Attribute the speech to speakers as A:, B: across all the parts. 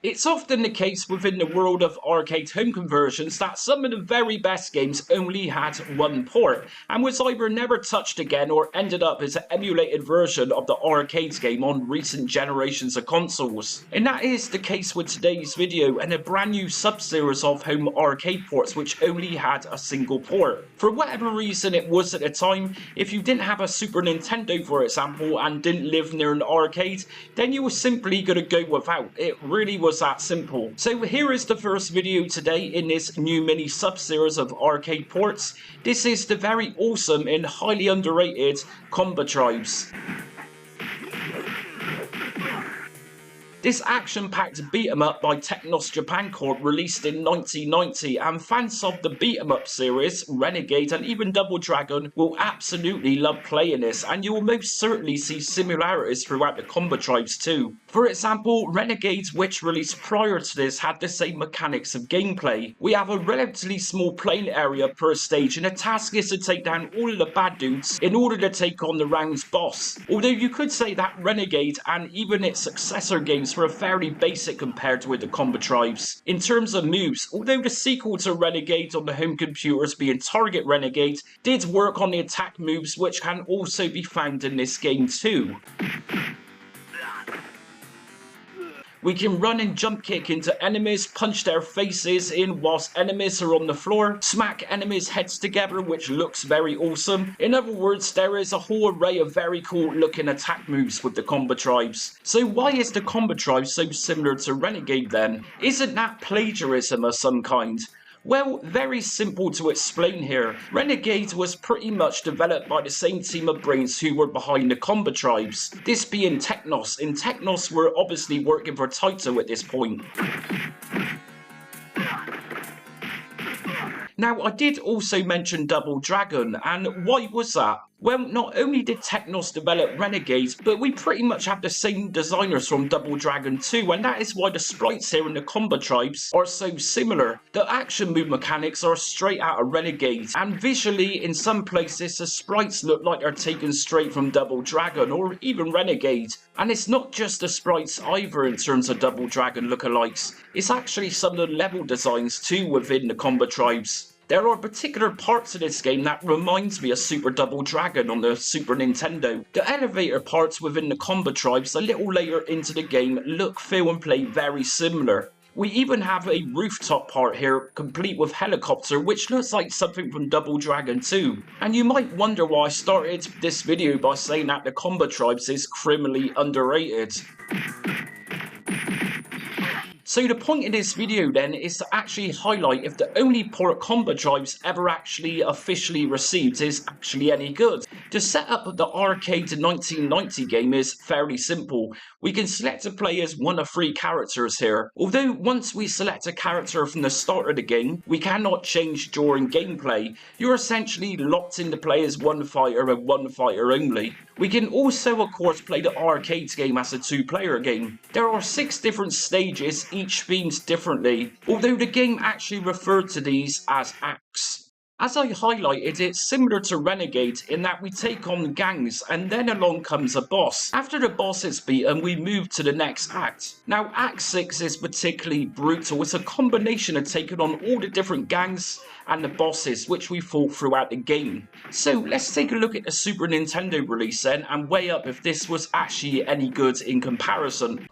A: It's often the case within the world of arcade home conversions that some of the very best games only had one port, and was either never touched again or ended up as an emulated version of the arcade game on recent generations of consoles. And that is the case with today's video and a brand new sub-series of home arcade ports which only had a single port. For whatever reason it was at the time, if you didn't have a Super Nintendo for example and didn't live near an arcade, then you were simply going to go without. It really was that simple. So here is the first video today in this new mini sub-series of arcade ports. This is the very awesome and highly underrated Combatribes. This action-packed beat-em-up by Technos Japan Corp released in 1990, and fans of the beat-em-up series, Renegade and even Double Dragon will absolutely love playing this, and you will most certainly see similarities throughout the Combatribes too. For example, Renegade, which released prior to this, had the same mechanics of gameplay. We have a relatively small playing area per stage, and the task is to take down all of the bad dudes in order to take on the round's boss. Although you could say that Renegade and even its successor games were fairly basic compared with the Combatribes. In terms of moves, although the sequel to Renegade on the home computers being Target Renegade did work on the attack moves which can also be found in this game too. We can run and jump kick into enemies, punch their faces in whilst enemies are on the floor, smack enemies' heads together, which looks very awesome. In other words, there is a whole array of very cool looking attack moves with the Combatribes. So why is the Combatribes so similar to Renegade then? Isn't that plagiarism of some kind? Well, very simple to explain here. Renegade was pretty much developed by the same team of brains who were behind the Combatribes, this being Technos, and Technos were obviously working for Taito at this point. Now, I did also mention Double Dragon, and why was that? Well, not only did Technos develop Renegade, but we pretty much have the same designers from Double Dragon 2, and that is why the sprites here in the Combatribes are so similar. The action move mechanics are straight out of Renegade, and visually in some places the sprites look like they're taken straight from Double Dragon or even Renegade. And it's not just the sprites either in terms of Double Dragon lookalikes, it's actually some of the level designs too within the Combatribes. There are particular parts of this game that reminds me of Super Double Dragon on the Super Nintendo. The elevator parts within the Combatribes a little later into the game look, feel and play very similar. We even have a rooftop part here, complete with helicopter, which looks like something from Double Dragon 2. And you might wonder why I started this video by saying that the Combatribes is criminally underrated. So the point of this video then is to actually highlight if the only port Combatribes ever actually officially received is actually any good. The setup of the arcade 1990 game is fairly simple. We can select to play as one of three characters here. Although once we select a character from the start of the game, we cannot change during gameplay. You're essentially locked into play as one fighter and one fighter only. We can also of course play the arcade game as a two-player game. There are 6 different stages, each themed differently, although the game actually referred to these as acts. As I highlighted, it's similar to Renegade in that we take on gangs and then along comes a boss. After the boss is beaten, we move to the next act. Now Act 6 is particularly brutal. It's a combination of taking on all the different gangs and the bosses which we fought throughout the game. So let's take a look at the Super Nintendo release then and weigh up if this was actually any good in comparison.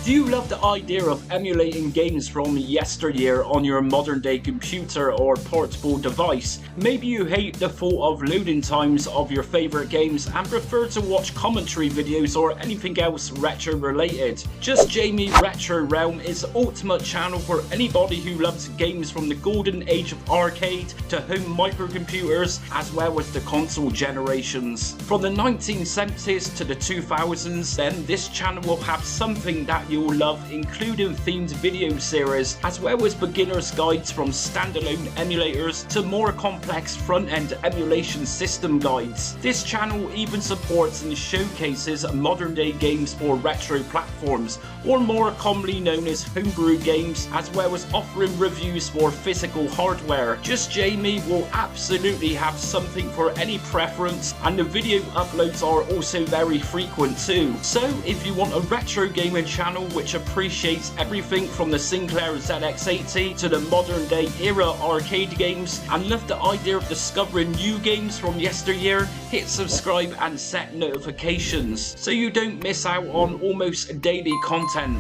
A: Do you love the idea of emulating games from yesteryear on your modern day computer or portable device? Maybe you hate the thought of loading times of your favourite games and prefer to watch commentary videos or anything else retro related. Just Jamie Retro Realm is the ultimate channel for anybody who loves games from the golden age of arcade to home microcomputers as well as the console generations. From the 1970s to the 2000s, then this channel will have something that you'll love including themed video series, as well as beginner's guides from standalone emulators to more complex front-end emulation system guides. This channel even supports and showcases modern-day games for retro platforms, or more commonly known as homebrew games, as well as offering reviews for physical hardware. Just Jamie will absolutely have something for any preference, and the video uploads are also very frequent too. So if you want a retro gaming channel which appreciates everything from the Sinclair ZX80 to the modern day era arcade games, and love the idea of discovering new games from yesteryear, hit subscribe and set notifications so you don't miss out on almost daily content.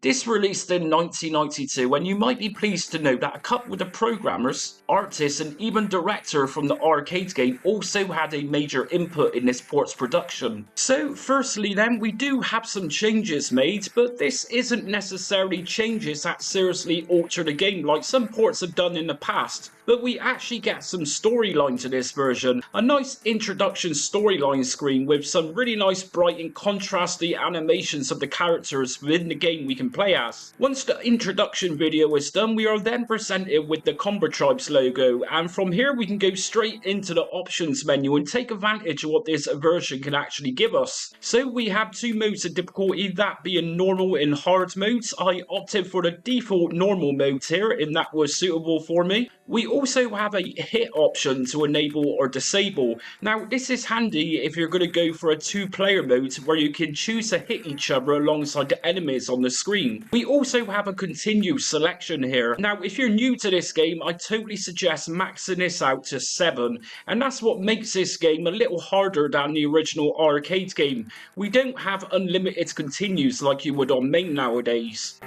A: This released in 1992, and you might be pleased to know that a couple of the programmers, artists and even director from the arcade game also had a major input in this port's production. So firstly then, we do have some changes made, but this isn't necessarily changes that seriously alter the game like some ports have done in the past. But we actually get some storyline to this version. A nice introduction storyline screen with some really nice bright and contrasty animations of the characters within the game we can play as. Once the introduction video is done, we are then presented with the Combatribes logo, and from here we can go straight into the options menu and take advantage of what this version can actually give us. So we have two modes of difficulty, that being normal and hard modes. I opted for the default normal mode here, and that was suitable for me. We also have a hit option to enable or disable. Now this is handy if you're going to go for a two-player mode where you can choose to hit each other alongside the enemies on the screen. We also have a continue selection here. Now if you're new to this game, I totally suggest maxing this out to 7, and that's what makes this game a little harder than the original arcade game. We don't have unlimited continues like you would on main nowadays.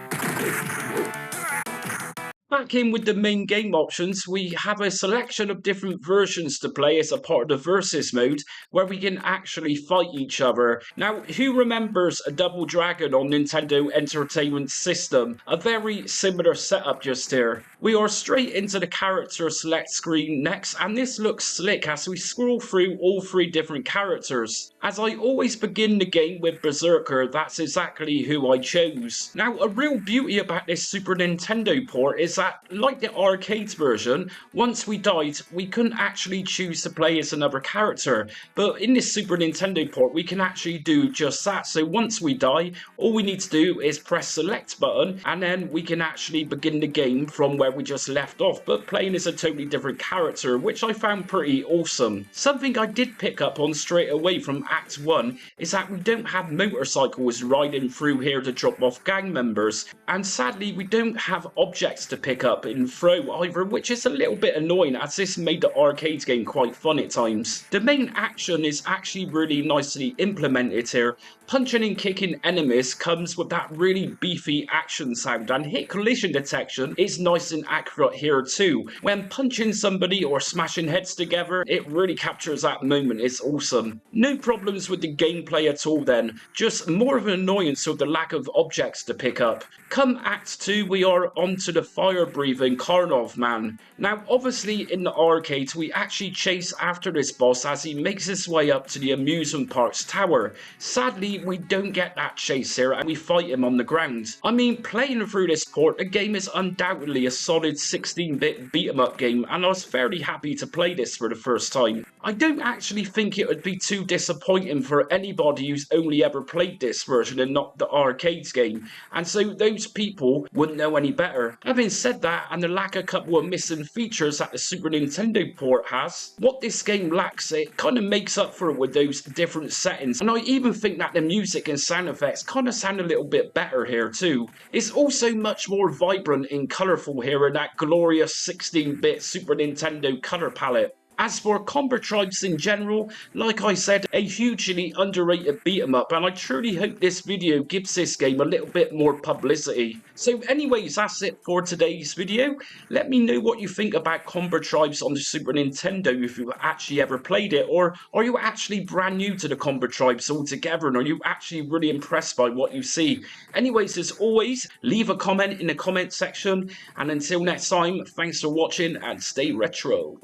A: Back in with the main game options, we have a selection of different versions to play as a part of the versus mode, where we can actually fight each other. Now, who remembers a Double Dragon on Nintendo Entertainment System? A very similar setup just here. We are straight into the character select screen next, and this looks slick as we scroll through all 3 different characters. As I always begin the game with Berserker, that's exactly who I chose. Now, a real beauty about this Super Nintendo port is that, like the arcade version, once we died, we couldn't actually choose to play as another character. But in this Super Nintendo port, we can actually do just that. So once we die, all we need to do is press select button, and then we can actually begin the game from where we just left off, but playing as a totally different character, which I found pretty awesome. Something I did pick up on straight away from Act 1 is that we don't have motorcycles riding through here to drop off gang members, and sadly we don't have objects to pick up and throw either, which is a little bit annoying as this made the arcade game quite fun at times. The main action is actually really nicely implemented here. Punching and kicking enemies comes with that really beefy action sound, and hit collision detection is nice and accurate here too. When punching somebody or smashing heads together, it really captures that moment. It's awesome. No problems with the gameplay at all then, just more of an annoyance with the lack of objects to pick up. Come Act 2, we are onto the fire-breathing Karnov man. Now obviously in the arcade we actually chase after this boss as he makes his way up to the amusement park's tower. Sadly we don't get that chase here and we fight him on the ground. I mean, playing through this port, the game is undoubtedly a solid 16-bit beat-em-up game, and I was fairly happy to play this for the first time. I don't actually think it would be too disappointing for anybody who's only ever played this version and not the arcades game, and so those people wouldn't know any better. Having said that, and the lack of a couple of missing features that the Super Nintendo port has, what this game lacks, it kind of makes up for it with those different settings, and I even think that the music and sound effects kind of sound a little bit better here too. It's also much more vibrant and colourful here in that glorious 16-bit Super Nintendo colour palette. As for Combatribes in general, like I said, a hugely underrated beat-em-up, and I truly hope this video gives this game a little bit more publicity. So anyways, that's it for today's video. Let me know what you think about Combatribes on the Super Nintendo, if you've actually ever played it, or are you actually brand new to the Combatribes altogether, and are you actually really impressed by what you see? Anyways, as always, leave a comment in the comment section, and until next time, thanks for watching and stay retro.